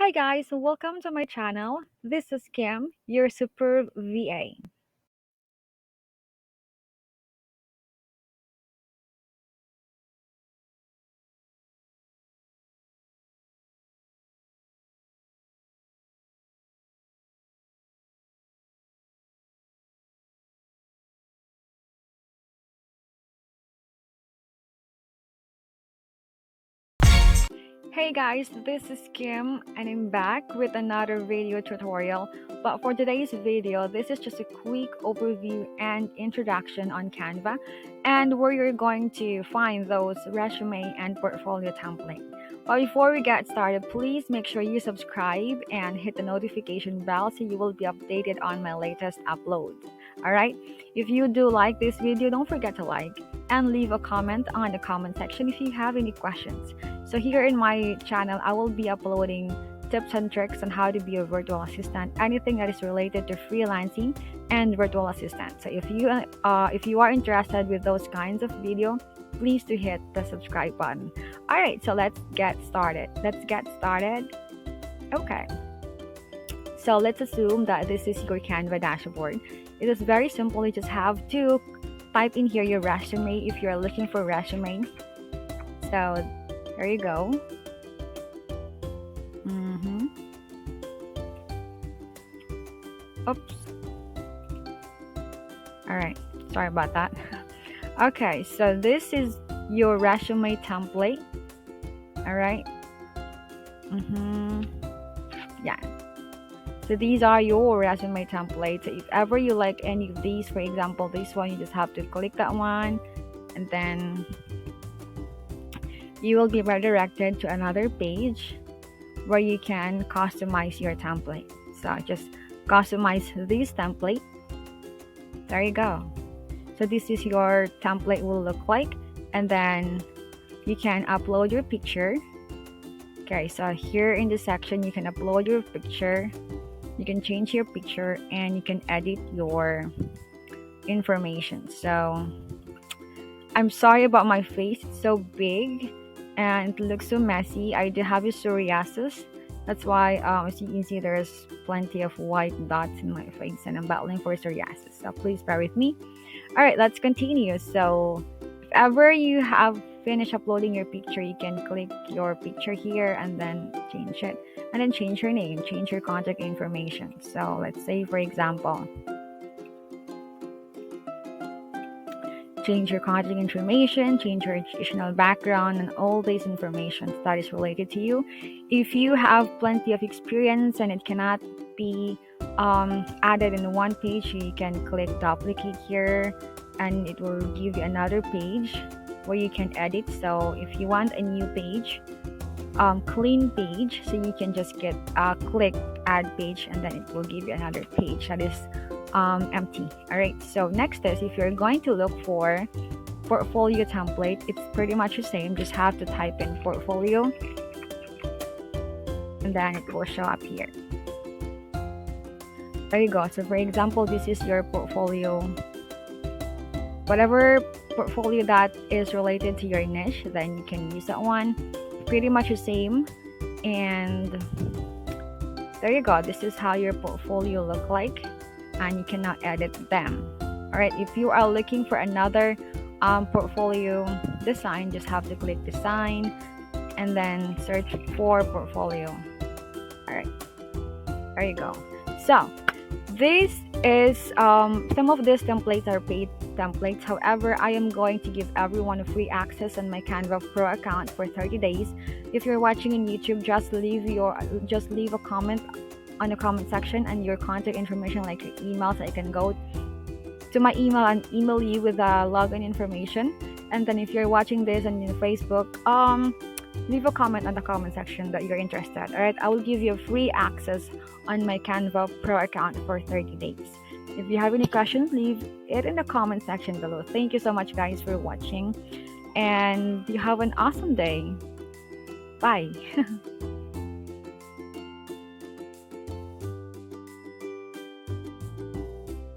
Hi guys, welcome to my channel. This is Kim, your superb VA. Hey guys, this is Kim and I'm back with another video tutorial. But for today's video, this is just a quick overview and introduction on Canva and where you're going to find those resume and portfolio template. But before we get started, please make sure you subscribe and hit the notification bell so you will be updated on my latest uploads. Alright, if you do like this video, don't forget to like and leave a comment on the comment section if you have any questions. So here in my channel, I will be uploading tips and tricks on how to be a virtual assistant, anything that is related to freelancing and virtual assistant. So if you are interested with those kinds of video, please do hit the subscribe button. All right, so let's get started. Okay. So let's assume that this is your Canva dashboard. It is very simple. You just have to type in here your resume if you're looking for resume. So there you go. Oops. All right. Sorry about that. Okay, so this is your resume template. All right. Yeah. So these are your resume templates. If ever you like any of these, for example, this one, you just have to click that one and then you will be redirected to another page where you can customize your template. So just customize this template. There you go. So this is your template will look like, and then you can upload your picture. Okay, so here in this section you can upload your picture, you can change your picture, and you can edit your information. So I'm sorry about my face, it's so big and it looks so messy. I do have a psoriasis. That's why as you can see, there's plenty of white dots in my face and I'm battling for psoriasis. So please bear with me. All right, let's continue. So if ever you have finished uploading your picture, you can click your picture here and then change it. And then change your name, change your contact information. So let's say, for example, change your contact information, change your educational background, and all these information that is related to you. If you have plenty of experience and it cannot be added in one page, you can click duplicate here and it will give you another page where you can edit. So if you want a new page, clean page, so you can just get click add page and then it will give you another page that is empty. All right, so next is if you're going to look for portfolio template, it's pretty much the same. Just have to type in portfolio and then it will show up here. There you go. So for example, this is your portfolio, whatever portfolio that is related to your niche, then you can use that one. Pretty much the same. And there you go. This is how your portfolio look like, and you cannot edit them. All right, if you are looking for another portfolio design, just have to click design and then search for portfolio. All right, there you go. So this is some of these templates are paid templates. However, I am going to give everyone a free access on my Canva Pro account for 30 days. If you're watching on YouTube, just leave a comment on the comment section and your contact information, like your email, so I can go to my email and email you with the login information. And then if you're watching this on your Facebook, leave a comment on the comment section that you're interested. All right, I will give you free access on my Canva Pro account for 30 days. If you have any questions, leave it in the comment section below. Thank you so much guys for watching and you have an awesome day. Bye.